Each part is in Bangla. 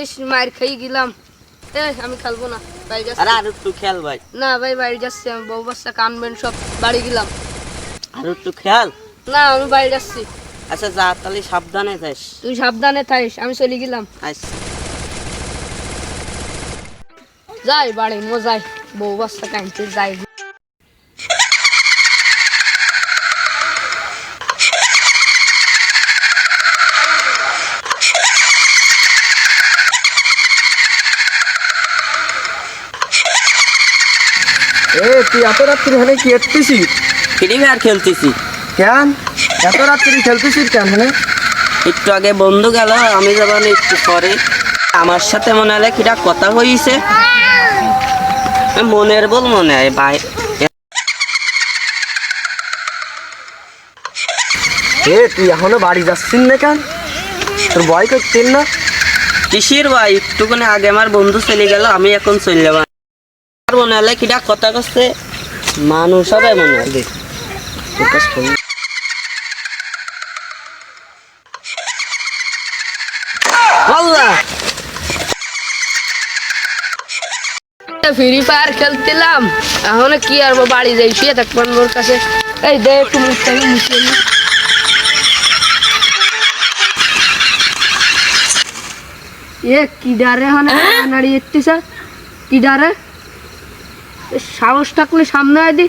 ইস মার খাই গেলাম। আমি খেলবো না, বাড়ি যাচ্ছি। আরে আর একটু খেল ভাই। না ভাই বাড়ি যাচ্ছি, আমি বউ বাচ্চা কানবেন সব, বাড়ি গেলাম। আর একটু খেল। না আমি বাড়ি যাচ্ছি। আচ্ছা যা, তাহলে সাবধানে যাস। তুই সাবধানে থাকিস, আমি চলে গেলাম। আচ্ছা যাই বাড়ি মজাই, বউ বাচ্চা কানতে যাই। তুই এত রাত্রি হলে কি এসতেছিস? ফ্রি ফায়ার খেলতেছি। কেন এত রাত্রি খেলতেছিস কেন? একটু আগে বন্ধু গেল, আমি যাবার একটু পরে। আমার সাথে মনে হলে কিটা কথা হয়েছে, মনের বল মনে হয় ভাই। তুই এখনো বাড়ি যাচ্ছিস না কেন? তোর ভয় করছেন না? কিসের ভাই, একটুখানি আগে আমার বন্ধু চলে গেল, আমি এখন চলে যাবো। আর মনে হলে কিটা কথা করছে, মানুষ হবে মনে হয়। ফ্রি ফায়ার খেলতেলাম, এখন কি আর বাড়ি যাই, শুয়ে থাকবেন ওর কাছে। এই দে একটু মুখটাকে মুছিয়ে নি। কি ডারে হনে নাড়িয়ে এসতেছে, কি ডারে? সাহস থাকলে সামনে আদি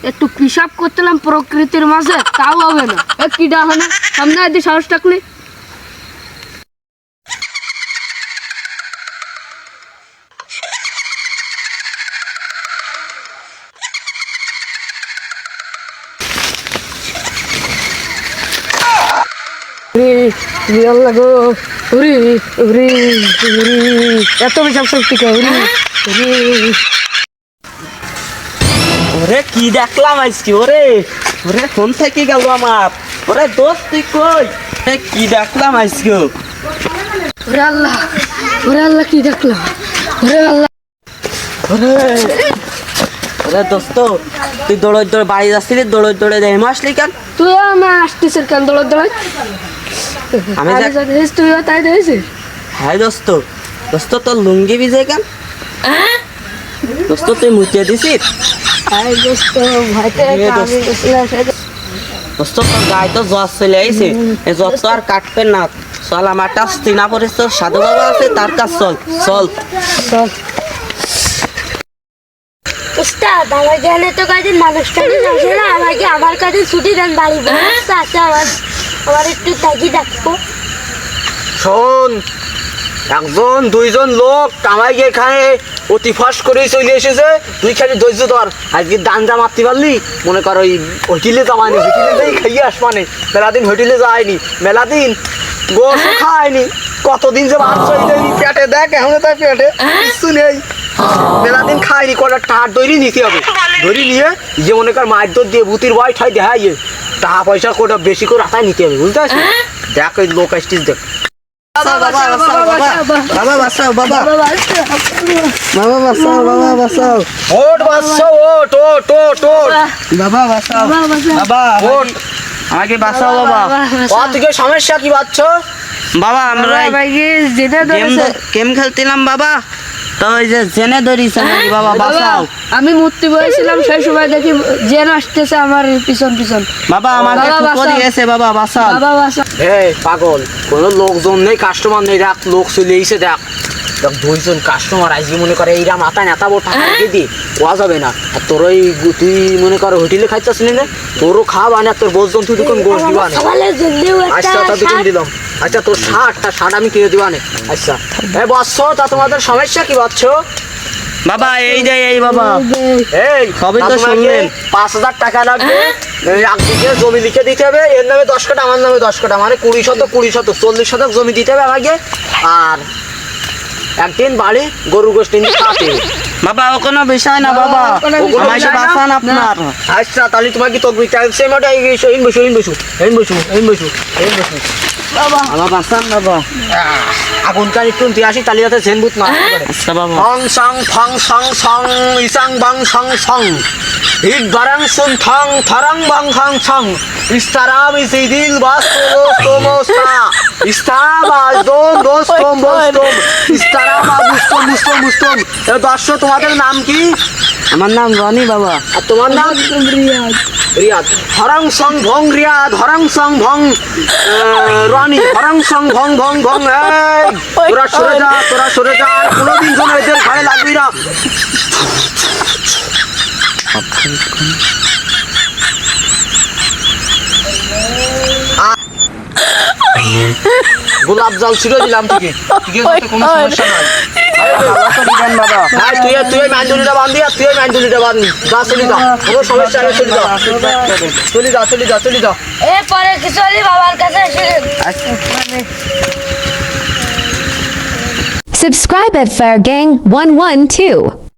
একটু পিসাব করতেলাম প্রকৃতির মাঝে, তাও হবে না। কি ডা হনে সামনে আদি সাহস থাকলে। এত বেশি শক্তি ওরে কি দেখলাম আজকে, ওরে ওরে ফোন থেকে গেল আমার। ওরে দোস্ত তুই কই? কি দেখলাম আজকে। ওরে আল্লাহ, ওরে আল্লাহ কি দেখলাম, ওরে আল্লাহ। ওরে ওরে দোস্ত, তুই দৌড়ে দৌড়ে বাড়ি যাচ্ছিলি, দৌড়ে দৌড়ে দেয় আসলি কেন? তুই আমার আসতেছিস কেন দৌড় দৌড়াই? আমি তুই তাই দেখেছিস? হ্যাঁ দোস্ত, দোস্ত তোর লুঙ্গি ভিজে কেন? দোস্ত তুই মুছিয়ে দিছিস? দোস্ত তোর গায়ে তো জ্বর চলে আইছে, এই জ্বর তো আর কাটবে না। চল আমার কাছ চিনা পড়িস, তোর সাধু বাবা আছে, তার কাছ চল চল চল। উস্তাদ আমার জ্ঞানে তো কয়েকদিন মানুষটা আসে না, আমাকে আমার কাছে ছুটি দেন বাড়ি আছে। আমার একটু তাকি দেখবো। শোন, একজন দুইজন লোক কামাই গিয়ে খায় অতি ফাঁস করে চলে এসেছে। তুই খালি ধৈর্য ধর, আজকে দানটা মারতে পারলি মনে কর। ওই হোটেলে যাওয়ানি, হোটেলে যাই খাইয়ে আসবানে। মেলাদিন হোটেলে যায়নি, মেলাদিন গোস খায়নি। কতদিন যে বাচ্চা পেটে দেখ, এখন তার পেটে কিছু নেই। মেলাদিন খায়নি, কটা টার দৈরি নিতে হবে। ধরি নিয়ে যে মনে কর মায়ের দর দিয়ে ভূতির ভয় ঠাই দেখাই, টাকা পয়সা কোটা বেশি করে আতায় নিতে হবে, বুঝতে পারছিস? দেখ ওই লোক আসছিস, দেখ। সমস্যা কি বাচ্চা? বাবা আমরা গেম খেলছিলাম বাবা, তো ওই যে জেনে ধরিছে নাকি বাবা, বাঁচাও। আমি মূর্তি বলেছিলাম, সেই সময় দেখি জেন আসতেছে আমার পিছন পিছন। বাবা আমাকে পড়ে গেছে, বাবা বাঁচাও। বাবা বাঁচাও। পাগল, কোনো লোকজন নেই, কাস্টমার নেই। দেখ লোক চলে এসে, দেখ দেখ দুইজন কাস্টমার আজকে মনে করে এইরা মাথা নেতা বোটা দিয়ে কোয়া যাবে না। আর তোর ওই তুই মনে করো হোটেলে খাইতেছিস না, তোরও খাওয়া আনে, তোর বলছেন তুই দোকান গোস দিবা না। আচ্ছা তা দোকান দিলাম। আচ্ছা তোর শার্ট আমি কিনে দিবা না। আচ্ছা বৎস, তা তোমাদের সমস্যা কি বৎস? বাবা এই যে এই বাবা এই সবই তো শুনলেন। 5,000 টাকা লাগবে, একদিকে জমি লিখে দিতে হবে। এর নামে 10 কাঠা, আমার নামে 10 কাঠা, মানে 20 শতক 40 শতক জমি দিতে হবে আমাকে। আর একদিন বাড়ি গরু গোষ্ঠী খাতে। বাবা ও কোনো বিষয় না বাবা, আমাকে বাঁচান আপনার। আচ্ছা তাহলে তোমাকে তো সেই মাঠে আমার বাঁচান বাবা। আগুন কানি টুনতে আসি, তাহলে যাতে ঝেনভূত না। আচ্ছা বাবা। ফং সং ফং সং সং ইসাং বাং সং সং হিট বারাং সুন থং থরাং বাং সং সং ইস্তারাম ইসিদিল বাস তোমোস্তা ইস্তারাবা দোম দোস্তম বস্তম ইস্তারাবা মুস্তম মুস্তম মুস্তম। দর্শক তোমাদের নাম কি? আমার নাম রনি বাবা। আর তোমার নাম? রিয়াদ। হরং সং ভং রিয়াদ, হরং সং ভং রনি, হরং সং ভং ভং ভং। এই তোরা সরে যা, তোরা সরে যা, আর কোনোদিন যেন এদের ঘরে লাগবি না। গোলাপ জল ছিড়ে দিলাম তোকে, ঠিক আছে? কোনো সমস্যা নাই। বাবা হ্যাঁ, তুই ম্যান্ডুলিটা বান্ধি, আর তুই ম্যান্ডুলিটা বান্ধি। যা চলি যা, কোনো সমস্যা নেই, চলি যা, চলি যা, চলি যা, চলি যা। এরপরে কিছু হলে বাবার কাছে এসে Subscribe at Fair Gang 112.